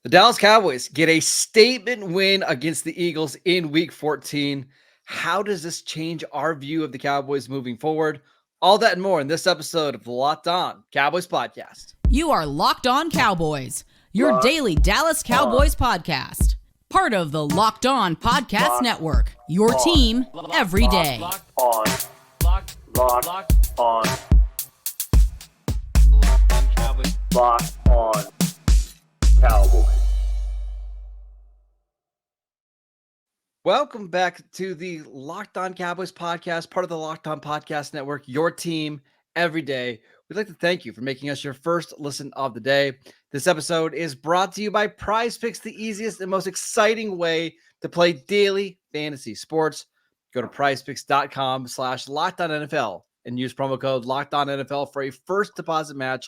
The Dallas Cowboys get a statement win against the Eagles in week 14. How does this change our view of the Cowboys moving forward? All that and more in this episode of the Locked On Cowboys podcast. You are Locked On Cowboys, your daily Dallas Cowboys podcast. Part of the Locked On Podcast Network, your team every day. Locked on Cowboys. Welcome back to the Locked On Cowboys podcast, part of the Locked On Podcast Network, your team every day. We'd like to thank you for making us your first listen of the day. This episode is brought to you by PrizePicks, the easiest and most exciting way to play daily fantasy sports. Go to prizepicks.com/LockedOnNFL and use promo code LockedOnNFL for a first deposit match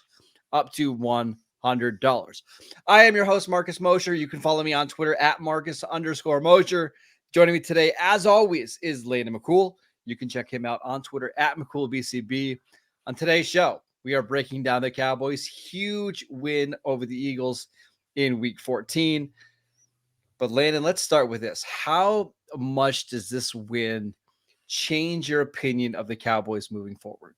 up to $100. I am your host, Marcus Mosher. You can follow me on Twitter at Marcus_Mosher. Joining me today, as always, is Landon McCool. You can check him out on Twitter at McCoolBCB. On today's show, we are breaking down the Cowboys' huge win over the Eagles in week 14. But Landon, let's start with this. How much does this win change your opinion of the Cowboys moving forward?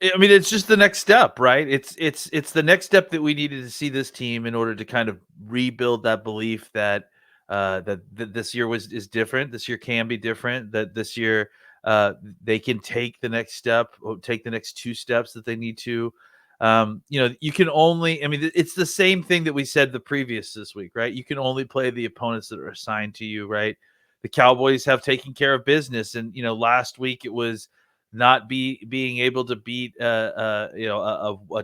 I mean, it's just the next step, right? It's the next step that we needed to see this team in order to kind of rebuild that belief that that this year is different. This year can be different. That this year they can take the next step, or take the next two steps that they need to. You can only. I mean, it's the same thing that we said the previous this week, right? You can only play the opponents that are assigned to you, right? The Cowboys have taken care of business, and last week it was not being able to beat a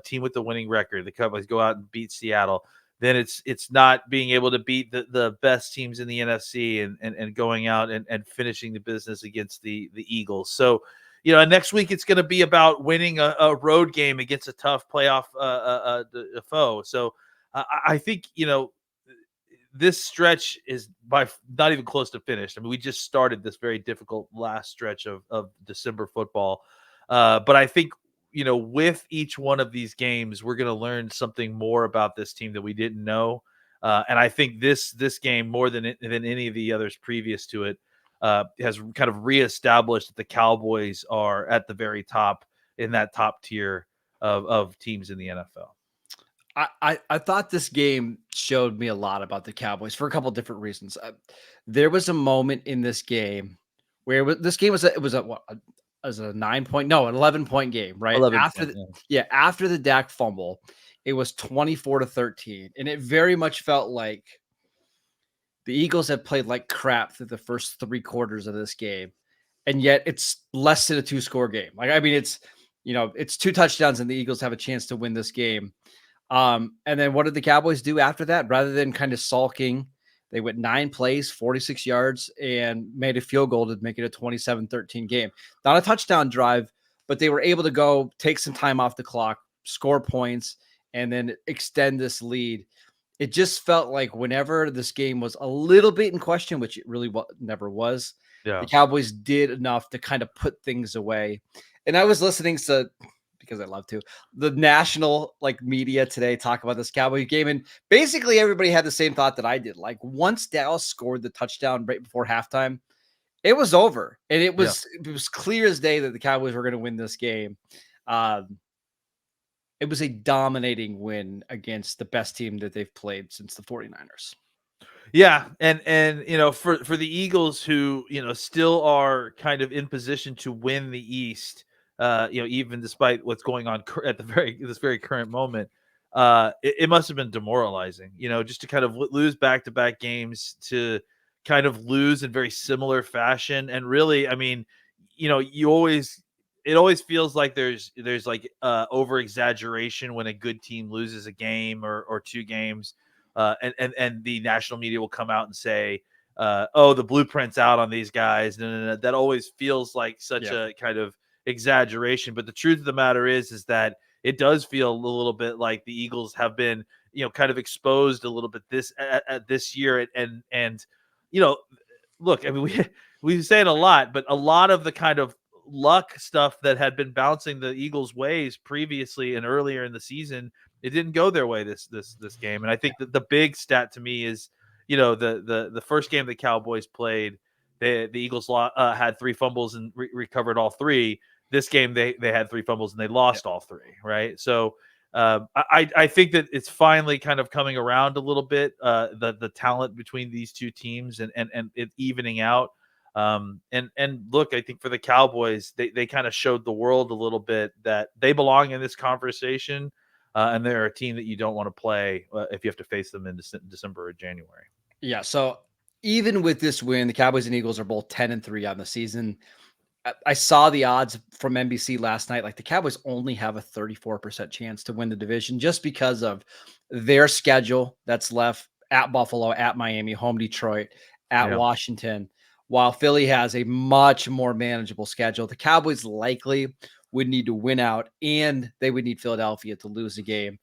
team with a winning record. The Cowboys go out and beat Seattle. Then it's not being able to beat the best teams in the NFC and going out and finishing the business against the Eagles. So, next week it's going to be about winning a road game against a tough playoff foe. So I think, this stretch is by not even close to finished. I mean, we just started this very difficult last stretch of December football. But I think, with each one of these games, we're going to learn something more about this team that we didn't know. And I think this game, more than any of the others previous to it, has kind of reestablished that the Cowboys are at the very top, in that top tier of teams in the NFL. I thought this game showed me a lot about the Cowboys for a couple of different reasons. There was a moment in this game where this game was an 11-point game, right? After the Dak fumble, it was 24-13, and it very much felt like the Eagles have played like crap through the first three quarters of this game, and yet it's less than a 2-score game. It's two touchdowns, and the Eagles have a chance to win this game. And then what did the Cowboys do after that? Rather than kind of sulking, they went 9 plays, 46 yards, and made a field goal to make it a 27-13 game. Not a touchdown drive, but they were able to go take some time off the clock, score points, and then extend this lead. It just felt like whenever this game was a little bit in question, which it really never was, the Cowboys did enough to kind of put things away. And I was listening to, because I love to, the national media today talk about this Cowboy game, and basically everybody had the same thought that I did. Like, once Dallas scored the touchdown right before halftime, it was over, and it was clear as day that the Cowboys were going to win this game. It was a dominating win against the best team that they've played since the 49ers. Yeah, and for the Eagles, who still are kind of in position to win the East, even despite what's going on at this very current moment, it must have been demoralizing, just to kind of lose back-to-back games, to kind of lose in very similar fashion. And really, I mean, it always feels like there's like over exaggeration when a good team loses a game or two games, and the national media will come out and say, the blueprint's out on these guys. No. That always feels like such a kind of exaggeration. But the truth of the matter is that it does feel a little bit like the Eagles have been, kind of exposed a little bit this year. And look, I mean, we say it a lot, but a lot of the kind of luck stuff that had been bouncing the Eagles' ways previously and earlier in the season, it didn't go their way this game. And I think that the big stat to me is, the first game the Cowboys played, the Eagles had 3 fumbles and recovered all 3. This game they had 3 fumbles and they lost all 3. Right. So I think that it's finally kind of coming around a little bit, the talent between these two teams and it evening out. And look, I think for the Cowboys, they kind of showed the world a little bit that they belong in this conversation, and they're a team that you don't want to play if you have to face them in December or January. Yeah. So even with this win, the Cowboys and Eagles are both 10-3 on the season. I saw the odds from NBC last night. Like, the Cowboys only have a 34% chance to win the division just because of their schedule that's left: at Buffalo, at Miami, home Detroit, at Washington, while Philly has a much more manageable schedule. The Cowboys likely would need to win out, and they would need Philadelphia to lose the game.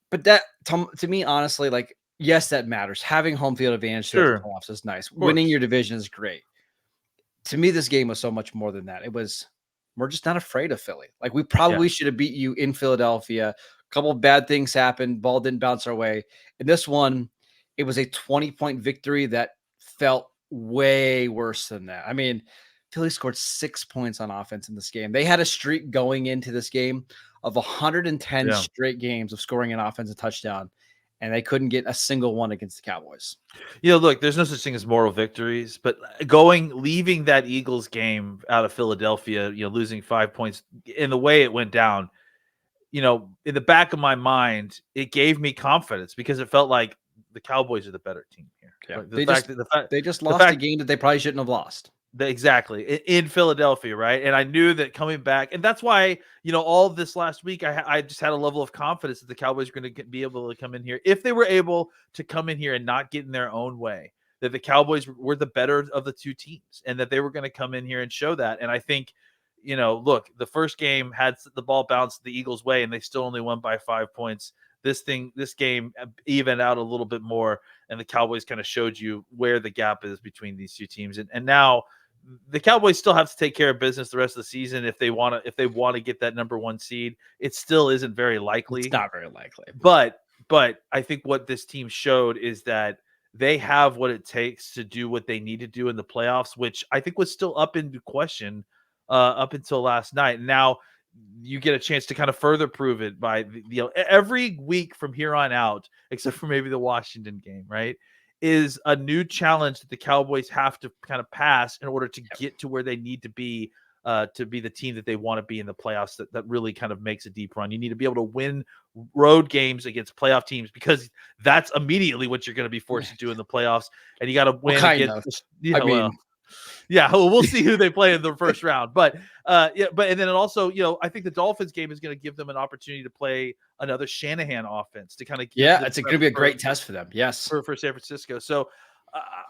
But that, to me, honestly, like, yes, that matters. Having home field advantage throughout the playoffs is nice. Winning your division is great. To me, this game was so much more than that. We're just not afraid of Philly. Like, we probably should have beat you in Philadelphia. A couple of bad things happened. Ball didn't bounce our way. In this one, it was a 20-point victory that felt way worse than that. I mean, Philly scored 6 points on offense in this game. They had a streak going into this game of 110 straight games of scoring an offensive touchdown, and they couldn't get a single one against the Cowboys. Look, there's no such thing as moral victories, but leaving that Eagles game out of Philadelphia, losing 5 points in the way it went down, in the back of my mind, it gave me confidence because it felt like the Cowboys are the better team here. Yeah. They just lost a game that they probably shouldn't have lost. Exactly, in Philadelphia, right? And I knew that coming back, and that's why, all of this last week, I just had a level of confidence that the Cowboys were going to be able to come in here. If they were able to come in here and not get in their own way, that the Cowboys were the better of the two teams and that they were going to come in here and show that. And I think, look, the first game had the ball bounced the Eagles' way and they still only won by 5 points. This game evened out a little bit more, and the Cowboys kind of showed you where the gap is between these two teams. And now the Cowboys still have to take care of business the rest of the season if they want to get that number 1 seed. It still isn't very likely. It's not very likely. But I think what this team showed is that they have what it takes to do what they need to do in the playoffs, which I think was still up into question up until last night. Now you get a chance to kind of further prove it by every week from here on out, except for maybe the Washington game, right? Is a new challenge that the Cowboys have to kind of pass in order to get to where they need to be the team that they want to be in the playoffs that really kind of makes a deep run. You need to be able to win road games against playoff teams because that's immediately what you're going to be forced to do in the playoffs. And you got to win against, we'll see who they play in the first round. But and then it also, I think the Dolphins game is going to give them an opportunity to play another Shanahan offense to kind of it's going to be a great test for them. Yes, for San Francisco. So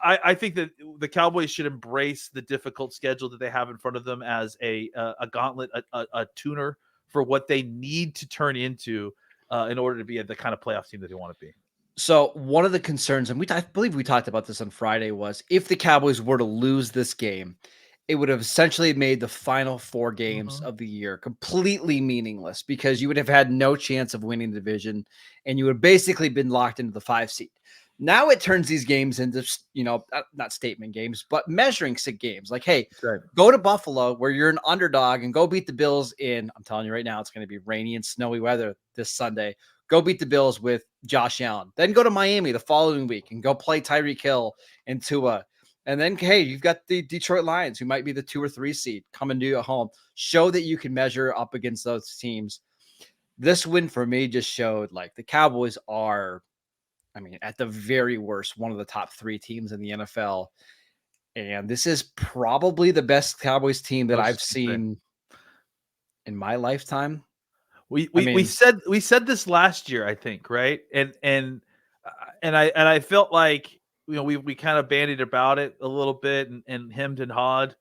I think that the Cowboys should embrace the difficult schedule that they have in front of them as a gauntlet, a tuner for what they need to turn into in order to be the kind of playoff team that they want to be. So one of the concerns, and I believe we talked about this on Friday, was if the Cowboys were to lose this game, it would have essentially made the final 4 games of the year completely meaningless because you would have had no chance of winning the division and you would have basically been locked into the 5 seed. Now it turns these games into, not statement games, but measuring stick games. Like, hey, go to Buffalo where you're an underdog and go beat the Bills I'm telling you right now, it's going to be rainy and snowy weather this Sunday. Go beat the Bills with Josh Allen. Then go to Miami the following week and go play Tyreek Hill and Tua. And then, hey, you've got the Detroit Lions, who might be the 2 or 3 seed, come and do you at home. Show that you can measure up against those teams. This win for me just showed like the Cowboys are, at the very worst, one of the top 3 teams in the NFL. And this is probably the best Cowboys team that I've seen in my lifetime. We said this last year, I think, right? And I felt like we kind of bandied about it a little bit and hemmed and hawed.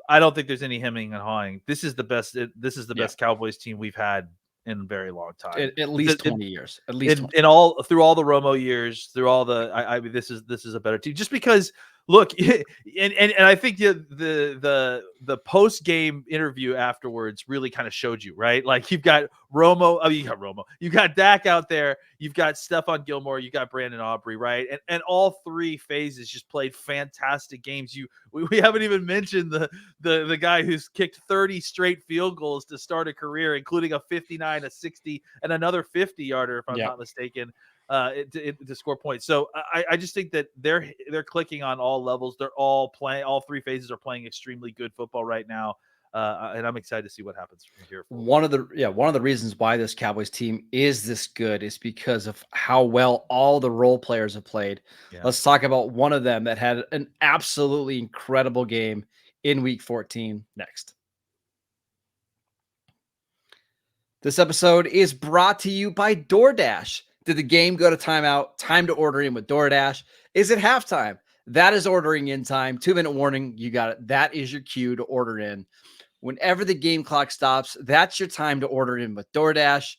I don't think there's any hemming and hawing. This is the best. This is the best Cowboys team we've had in a very long time. At least 20 years. At least in all through all the Romo years, through all the this is a better team. Just because, Look, and I think the post game interview afterwards really kind of showed you, right? Like you've got you got Dak out there, you've got Stephon Gilmore, you got Brandon Aubrey, right? And all three phases just played fantastic games. We haven't even mentioned the guy who's kicked 30 straight field goals to start a career, including a 59, a 60, and another 50-yarder, if I'm not mistaken. To score points. So I just think that they're clicking on all levels. They're all playing. All three phases are playing extremely good football right now, and I'm excited to see what happens from here. One of the reasons why this Cowboys team is this good is because of how well all the role players have played. Yeah. Let's talk about one of them that had an absolutely incredible game in Week 14 next. This episode is brought to you by DoorDash. Did the game go to timeout? Time to order in with DoorDash. Is it halftime? That is ordering in time. 2-minute warning. You got it. That is your cue to order in. Whenever the game clock stops, that's your time to order in with DoorDash.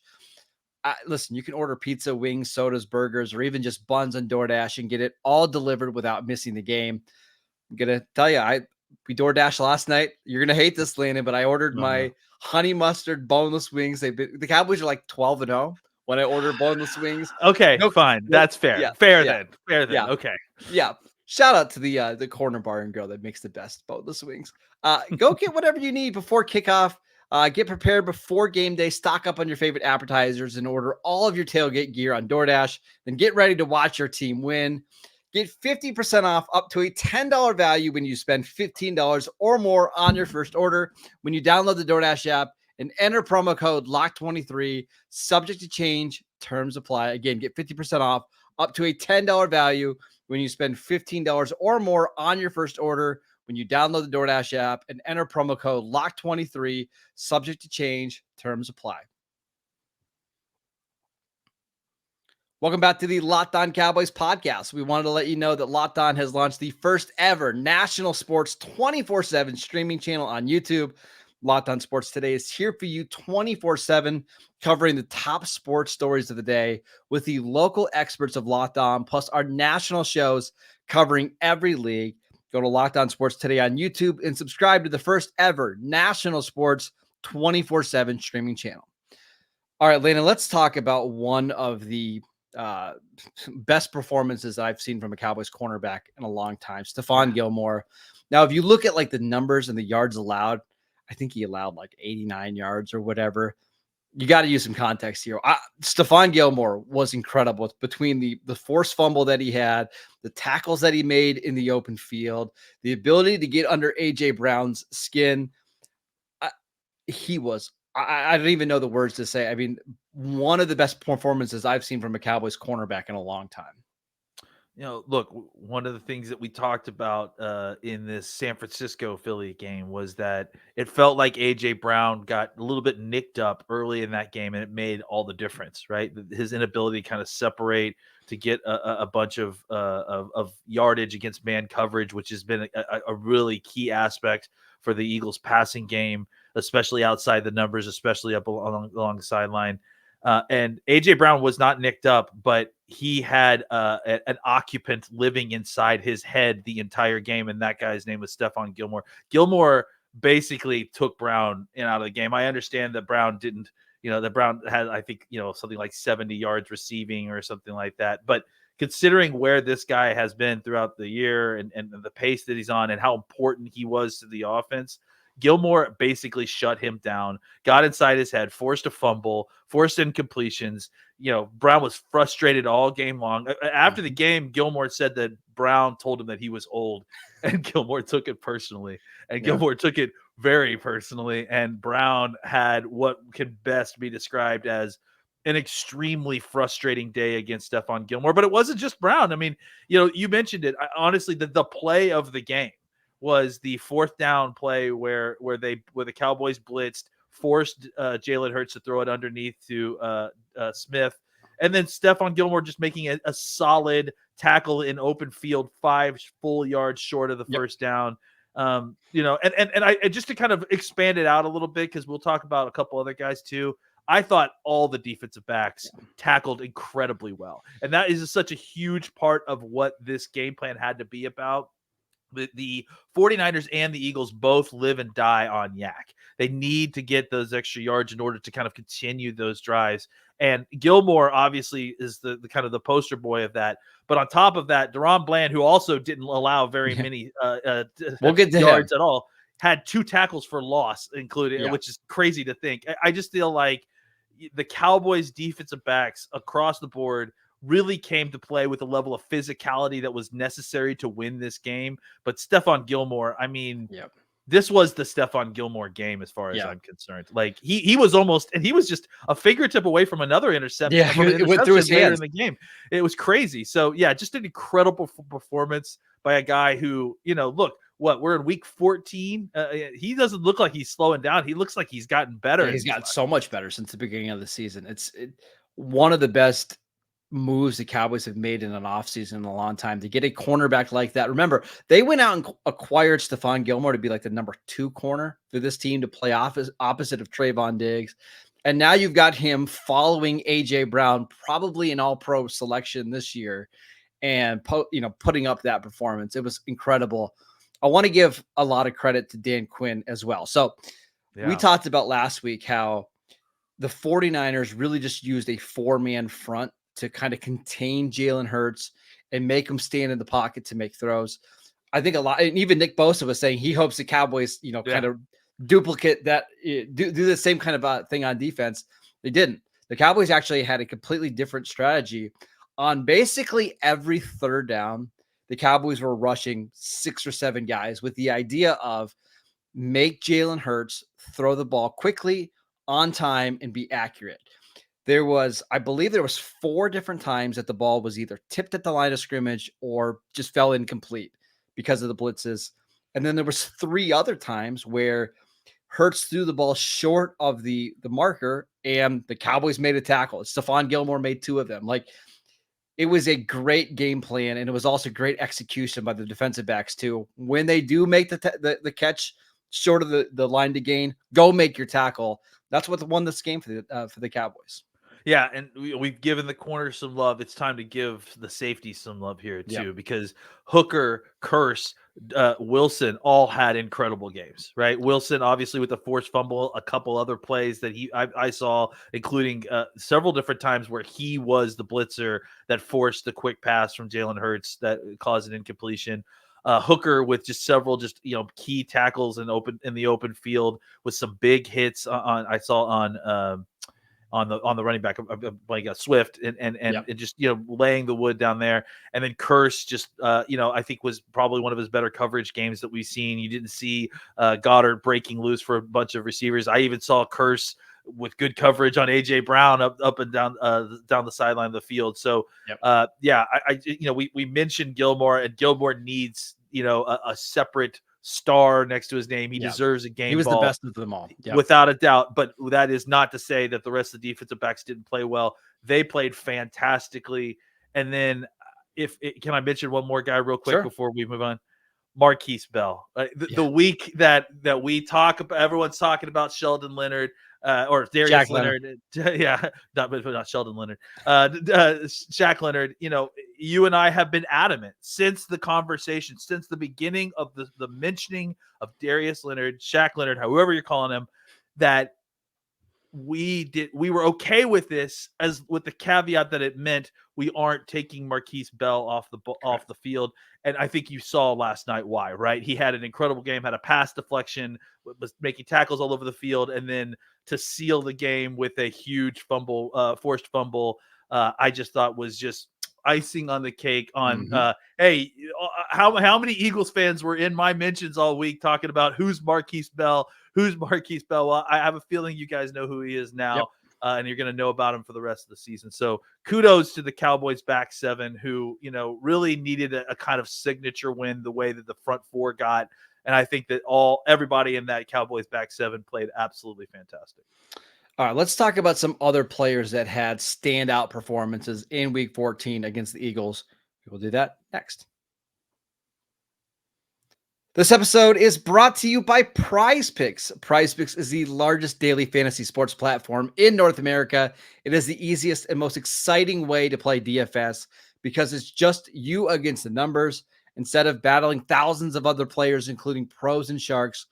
Listen, you can order pizza, wings, sodas, burgers, or even just buns on DoorDash and get it all delivered without missing the game. I'm going to tell you, we DoorDash last night. You're going to hate this, Landon, but I ordered my honey mustard boneless wings. The Cowboys are like 12-0. When I order boneless wings. Okay, fine. That's fair. Yeah, fair then. Okay. Yeah. Shout out to the corner bar and grill that makes the best boneless wings. Go get whatever you need before kickoff. Get prepared before game day. Stock up on your favorite appetizers and order all of your tailgate gear on DoorDash. Then get ready to watch your team win. Get 50% off up to a $10 value when you spend $15 or more on your first order when you download the DoorDash app and enter promo code LOCK23, subject to change, terms apply. Again, get 50% off up to a $10 value when you spend $15 or more on your first order when you download the DoorDash app and enter promo code LOCK23, subject to change, terms apply. Welcome back to the Locked On Cowboys podcast. We wanted to let you know that Locked On has launched the first ever national sports 24/7 streaming channel on YouTube. Locked On Sports Today is here for you 24/7, covering the top sports stories of the day with the local experts of Locked On, plus our national shows covering every league. Go to Locked On Sports Today on YouTube and subscribe to the first ever national sports 24/7 streaming channel. All right, Lena, let's talk about one of the best performances that I've seen from a Cowboys cornerback in a long time, Stephon Gilmore. Now, if you look at like the numbers and the yards allowed, I think he allowed like 89 yards or whatever. You got to use some context here. Stephon Gilmore was incredible between the forced fumble that he had, the tackles that he made in the open field, the ability to get under A.J. Brown's skin. I don't even know the words to say. I mean, one of the best performances I've seen from a Cowboys cornerback in a long time. You know, look, one of the things that we talked about in this San Francisco Philly game was that it felt like A.J. Brown got a little bit nicked up early in that game, and it made all the difference, right? His inability to kind of separate, to get a bunch of yardage against man coverage, which has been a really key aspect for the Eagles passing game, especially outside the numbers, especially up along the sideline. And A.J. Brown was not nicked up, but he had an occupant living inside his head the entire game, and that guy's name was Stephon Gilmore. Gilmore basically took Brown out of the game. I understand that Brown didn't, that Brown had, I think, something like 70 yards receiving or something like that. But considering where this guy has been throughout the year and the pace that he's on and how important he was to the offense, Gilmore basically shut him down, got inside his head, forced a fumble, forced incompletions. Brown was frustrated all game long. After the game, Gilmore said that Brown told him that he was old, and Gilmore took it personally. And Gilmore took it very personally. And Brown had what can best be described as an extremely frustrating day against Stephon Gilmore. But it wasn't just Brown. I mean, you mentioned it. Honestly, the play of the game was the fourth down play where the Cowboys blitzed, forced Jalen Hurts to throw it underneath to Smith, and then Stephon Gilmore just making a solid tackle in open field, 5 full yards short of the first down. And I just to kind of expand it out a little bit, because we'll talk about a couple other guys too. I thought all the defensive backs tackled incredibly well, and that is such a huge part of what this game plan had to be about. The 49ers and the Eagles both live and die on Yak. They need to get those extra yards in order to kind of continue those drives. And Gilmore obviously is the kind of the poster boy of that. But on top of that, Deron Bland, who also didn't allow very many we'll get to yards him. at all, had 2 tackles for loss included, which is crazy to think. I just feel like the Cowboys defensive backs across the board really came to play with a level of physicality that was necessary to win this game. But Stephon Gilmore, I mean, this was the Stephon Gilmore game as far as I'm concerned. Like he was almost, and he was just a fingertip away from another interception. Yeah, it went through his hands in the game. It was crazy. So yeah, just an incredible performance by a guy who, look, we're in week 14. He doesn't look like he's slowing down. He looks like he's gotten better. Yeah, he's gotten so much better since the beginning of the season. It's one of the best moves the Cowboys have made in an offseason in a long time to get a cornerback like that. Remember, they went out and acquired Stephon Gilmore to be like the number 2 corner for this team to play opposite of Trayvon Diggs. And now you've got him following A.J. Brown, probably an all-pro selection this year, and putting up that performance. It was incredible. I want to give a lot of credit to Dan Quinn as well. So we talked about last week how the 49ers really just used a 4-man front to kind of contain Jalen Hurts and make him stand in the pocket to make throws. I think a lot, and even Nick Bosa was saying he hopes the Cowboys, kind of duplicate that, do the same kind of thing on defense. They didn't. The Cowboys actually had a completely different strategy on basically every third down. The Cowboys were rushing 6 or 7 guys with the idea of make Jalen Hurts throw the ball quickly, on time, and be accurate. I believe there was 4 different times that the ball was either tipped at the line of scrimmage or just fell incomplete because of the blitzes. And then there was 3 other times where Hurts threw the ball short of the marker and the Cowboys made a tackle. Stephon Gilmore made 2 of them. Like, it was a great game plan, and it was also great execution by the defensive backs too. When they do make the catch short of the line to gain, go make your tackle. That's what won this game for the Cowboys. Yeah, and we've given the corners some love. It's time to give the safety some love here too, because Hooker, Curse, Wilson all had incredible games, right? Wilson obviously with the forced fumble, a couple other plays that I saw, including several different times where he was the blitzer that forced the quick pass from Jalen Hurts that caused an incompletion. Hooker with just several key tackles in the open field with some big hits on the running back, like Swift and just laying the wood down there. And then Curse just I think was probably one of his better coverage games that we've seen. You didn't see Goddard breaking loose for a bunch of receivers. I even saw Curse with good coverage on A.J. Brown up and down the sideline of the field. So we mentioned Gilmore, and Gilmore needs a separate star next to his name. He deserves a game. He was ball, the best of them all, without a doubt. But that is not to say that the rest of the defensive backs didn't play well. They played fantastically. And then, can I mention one more guy real quick before we move on? Marquise Bell. The week that we talk about, everyone's talking about Sheldon Leonard. Or Darius Leonard. Not Sheldon Leonard. Shaq Leonard. You and I have been adamant since the conversation, since the beginning of the mentioning of Darius Leonard, Shaq Leonard, however you're calling him, that we were okay with this, as with the caveat that it meant we aren't taking Marquise Bell off the field. And I think you saw last night why, right? He had an incredible game, had a pass deflection, was making tackles all over the field, and then to seal the game with a huge forced fumble, I just thought was just icing on the cake on hey, how many Eagles fans were in my mentions all week talking about who's Marquise Bell? Well, I have a feeling you guys know who he is now. And you're going to know about him for the rest of the season. So kudos to the Cowboys back 7 who, really needed a kind of signature win the way that the front 4 got. And I think that everybody in that Cowboys back 7 played absolutely fantastic. All right, let's talk about some other players that had standout performances in week 14 against the Eagles. We'll do that next. This episode is brought to you by PrizePicks. PrizePicks is the largest daily fantasy sports platform in North America. It is the easiest and most exciting way to play DFS because it's just you against the numbers, Instead of battling thousands of other players, including pros and sharks,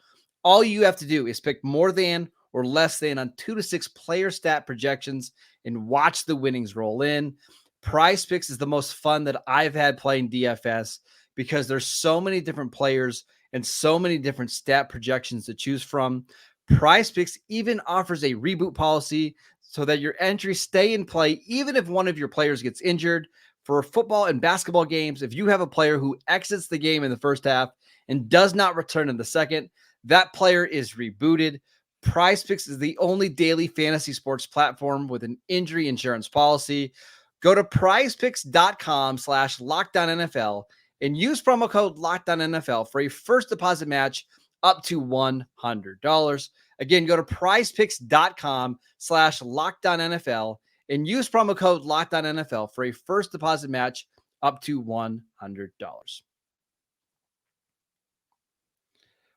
all you have to do is pick more than or less than on 2 to 6 player stat projections and watch the winnings roll in. PrizePicks is the most fun that I've had playing DFS because there's so many different players and so many different stat projections to choose from. PrizePicks even offers a reboot policy so that your entries stay in play even if one of your players gets injured. For football and basketball games, if you have a player who exits the game in the first half and does not return in the second, that player is rebooted. PrizePicks is the only daily fantasy sports platform with an injury insurance policy. Go to prizepicks.com/LockedOnNFL and use promo code LockedOnNFL for a first deposit match up to $100. Again, go to prizepicks.com/LockedOnNFL and use promo code LockedOnNFL for a first deposit match up to $100.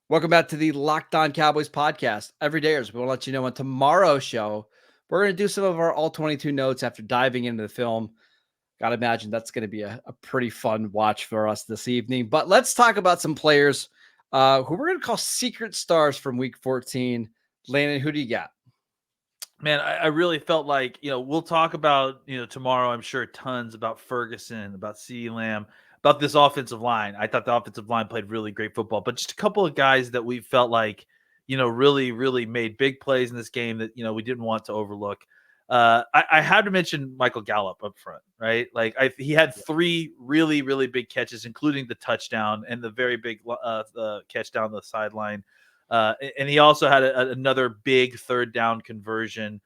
Welcome back to the Locked On Cowboys podcast. Every day, we want to let you know on tomorrow's show, we're going to do some of our all 22 notes after diving into the film. Got to imagine that's going to be a pretty fun watch for us this evening. But let's talk about some players who we're going to call secret stars from week 14. Landon, who do you got? Man, I really felt like, we'll talk about, tomorrow, I'm sure, tons about Ferguson, about CeeDee Lamb, about this offensive line. I thought the offensive line played really great football, but just a couple of guys that we felt like, really, really made big plays in this game that, we didn't want to overlook. I had to mention Michael Gallup up front, right? Like he had 3 really, really big catches, including the touchdown and the very big catch down the sideline. And he also had another big third down conversion.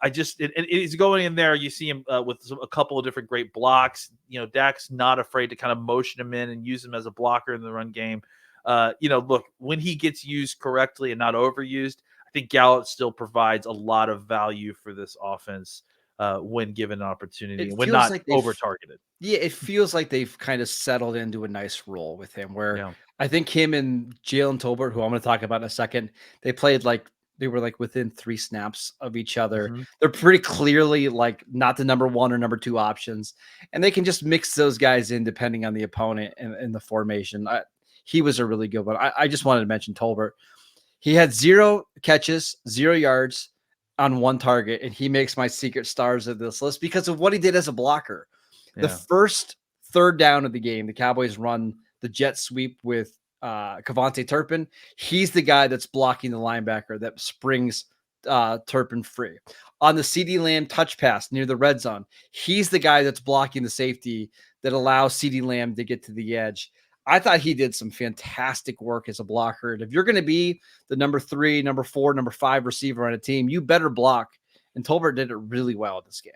He's going in there. You see him with a couple of different great blocks. Dak's not afraid to kind of motion him in and use him as a blocker in the run game. Look, when he gets used correctly and not overused, I think Gallup still provides a lot of value for this offense when given an opportunity and when not like over-targeted. Yeah, it feels like they've kind of settled into a nice role with him where I think him and Jalen Tolbert, who I'm going to talk about in a second, they were within 3 snaps of each other. Mm-hmm. They're pretty clearly not the number 1 or number 2 options, and they can just mix those guys in depending on the opponent and the formation. He was a really good one. I just wanted to mention Tolbert. He had 0 catches, 0 yards on 1 target, and he makes my secret stars of this list because of what he did as a blocker. Yeah. The first third down of the game, the Cowboys run the jet sweep with Kevontae Turpin. He's the guy that's blocking the linebacker that springs Turpin free. On the CeeDee Lamb touch pass near the red zone, he's the guy that's blocking the safety that allows CeeDee Lamb to get to the edge. I thought he did some fantastic work as a blocker. And if you're going to be the number 3, number 4, number 5 receiver on a team, you better block. And Tolbert did it really well in this game.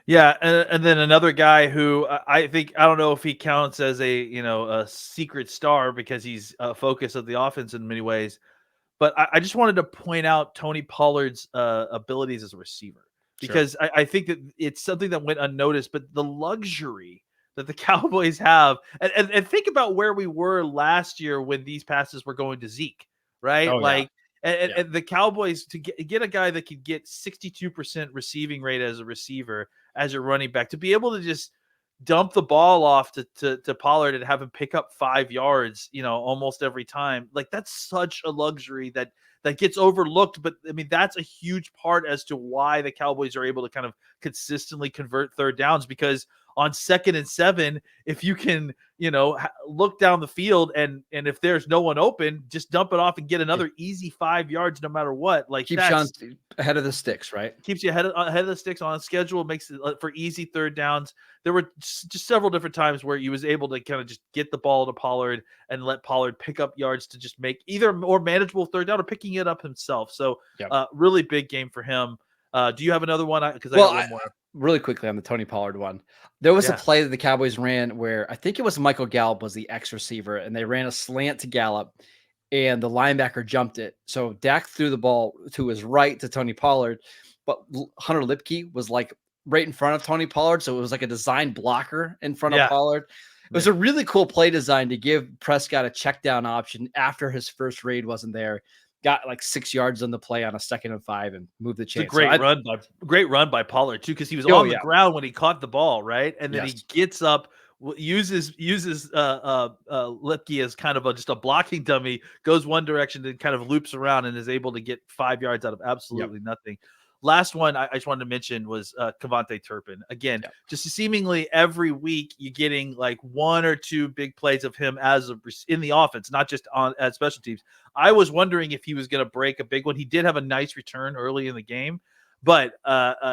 Yeah, and then another guy who I don't know if he counts as a secret star because he's a focus of the offense in many ways, but I just wanted to point out Tony Pollard's abilities as a receiver because I think that it's something that went unnoticed, but the luxury that the Cowboys have, and think about where we were last year when these passes were going to Zeke, right? And the Cowboys to get a guy that could get 62% receiving rate as a receiver, as your running back, to be able to just dump the ball off to Pollard and have him pick up 5 yards, almost every time. Like that's such a luxury that gets overlooked. But I mean, that's a huge part as to why the Cowboys are able to kind of consistently convert third downs, because on 2nd and 7, if you can, look down the field and if there's no one open, just dump it off and get another easy 5 yards, no matter what. Like keeps you ahead of the sticks, right? Keeps you ahead of the sticks on schedule, makes it for easy third downs. There were just several different times where he was able to kind of just get the ball to Pollard and let Pollard pick up yards to just make either more manageable third down or picking it up himself. So really big game for him. Do you have another one? Because I got one more. Really quickly on the Tony Pollard one, there was a play that the Cowboys ran where I think it was Michael Gallup was the X receiver, and they ran a slant to Gallup, and the linebacker jumped it. So Dak threw the ball to his right to Tony Pollard, but Hunter Lipke was right in front of Tony Pollard, so it was like a design blocker in front of Pollard. It was a really cool play design to give Prescott a check down option after his first read wasn't there. Got 6 yards on the play on a 2nd and 5 and moved the chain. It's a great run by Pollard too, because he was on the ground when he caught the ball, right? And then he gets up uses Lipke as kind of just a blocking dummy, goes one direction and kind of loops around and is able to get 5 yards out of absolutely nothing. Last one I just wanted to mention was Kevontae Turpin. Again, just seemingly every week you're getting like 1 or 2 big plays of him in the offense, not just as special teams. I was wondering if he was going to break a big one. He did have a nice return early in the game, but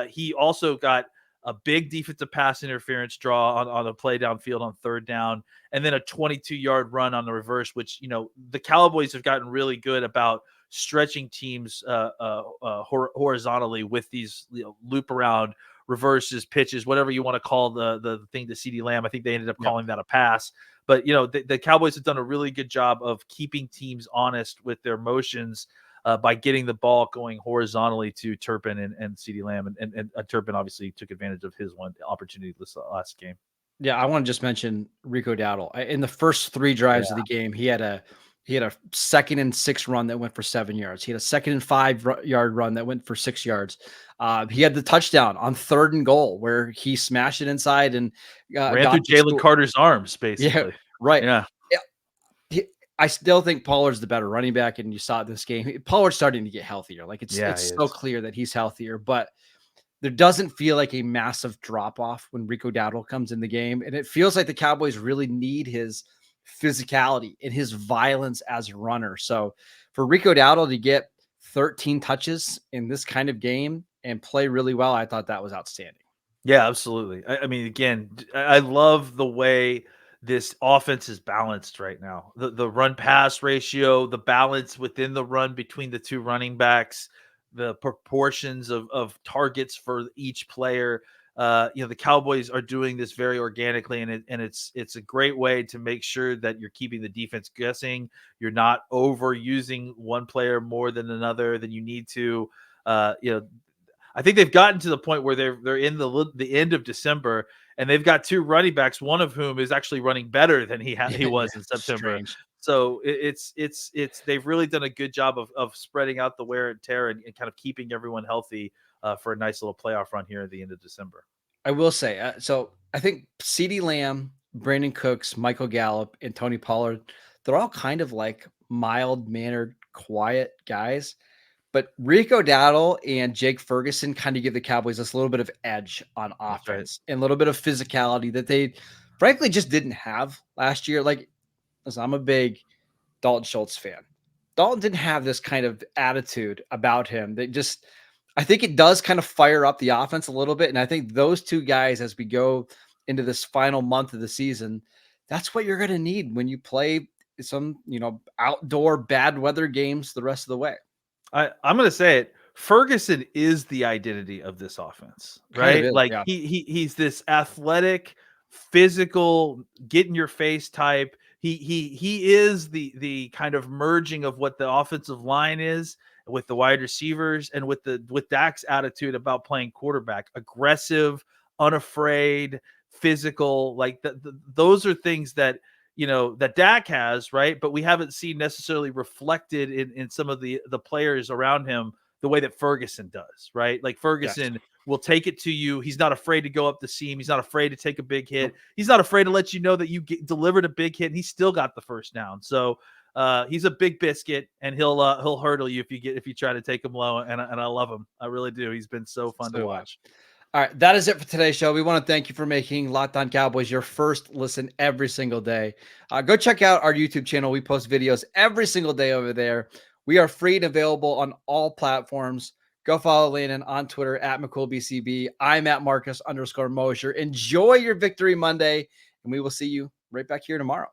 he also got a big defensive pass interference draw on a play downfield on 3rd down, and then a 22-yard run on the reverse, which, the Cowboys have gotten really good about stretching teams horizontally with these loop around reverses, pitches, whatever you want to call the thing to CeeDee Lamb. I think they ended up calling that a pass. But, the Cowboys have done a really good job of keeping teams honest with their motions by getting the ball going horizontally to Turpin and CeeDee Lamb. And Turpin obviously took advantage of his one opportunity this last game. Yeah, I want to just mention Rico Dowdle. In the first 3 drives of the game, he had a 2nd and 6 run that went for 7 yards. He had a 2nd and 5 yard run that went for 6 yards. He had the touchdown on 3rd and goal where he smashed it inside and ran through Jalen Carter's arms, basically. Yeah, right. Yeah. I still think Pollard's the better running back, and you saw it this game. Pollard's starting to get healthier. Like it's so clear that he's healthier, but there doesn't feel like a massive drop off when Rico Dowdle comes in the game, and it feels like the Cowboys really need his physicality and his violence as a runner. So for Rico Dowdle to get 13 touches in this kind of game and play really well, I thought that was outstanding. Yeah, absolutely. I mean, again, I love the way this offense is balanced right now. The run pass ratio, the balance within the run between the 2 running backs, the proportions of targets for each player. The Cowboys are doing this very organically, and it's a great way to make sure that you're keeping the defense guessing. You're not overusing one player more than another than you need to. I think they've gotten to the point where they're in the end of December, and they've got 2 running backs, one of whom is actually running better than he was in September. Strange. So it's they've really done a good job of spreading out the wear and tear and kind of keeping everyone healthy for a nice little playoff run here at the end of December. I will say, so I think CeeDee Lamb, Brandon Cooks, Michael Gallup, and Tony Pollard, they're all kind of like mild-mannered, quiet guys. But Rico Dowdle and Jake Ferguson kind of give the Cowboys this little bit of edge on offense and a little bit of physicality that they frankly just didn't have last year. Like, listen, I'm a big Dalton Schultz fan. Dalton didn't have this kind of attitude about him. I think it does kind of fire up the offense a little bit. And I think those 2 guys, as we go into this final month of the season, that's what you're going to need when you play some, outdoor bad weather games the rest of the way. I'm going to say it. Ferguson is the identity of this offense, right? He's this athletic, physical, get in your face type. He is the kind of merging of what the offensive line is with the wide receivers and with Dak's attitude about playing quarterback, aggressive, unafraid, physical. Like those are things that that Dak has, right? But we haven't seen necessarily reflected in some of the players around him the way that Ferguson does, right? Like Ferguson will take it to you. He's not afraid to go up the seam. He's not afraid to take a big hit. He's not afraid to let you know that you delivered a big hit and he still got the first down. So he's a big biscuit, and he'll hurdle you if you try to take him low. And I love him. I really do. He's been so fun to watch. All right, that is it for today's show. We want to thank you for making Locked On Cowboys your first listen every single day. Go check out our YouTube channel. We post videos every single day over there. We are free and available on all platforms. Go follow Landon on Twitter at McCoolBCB. I'm at Marcus_Mosher. Enjoy your Victory Monday, and we will see you right back here tomorrow.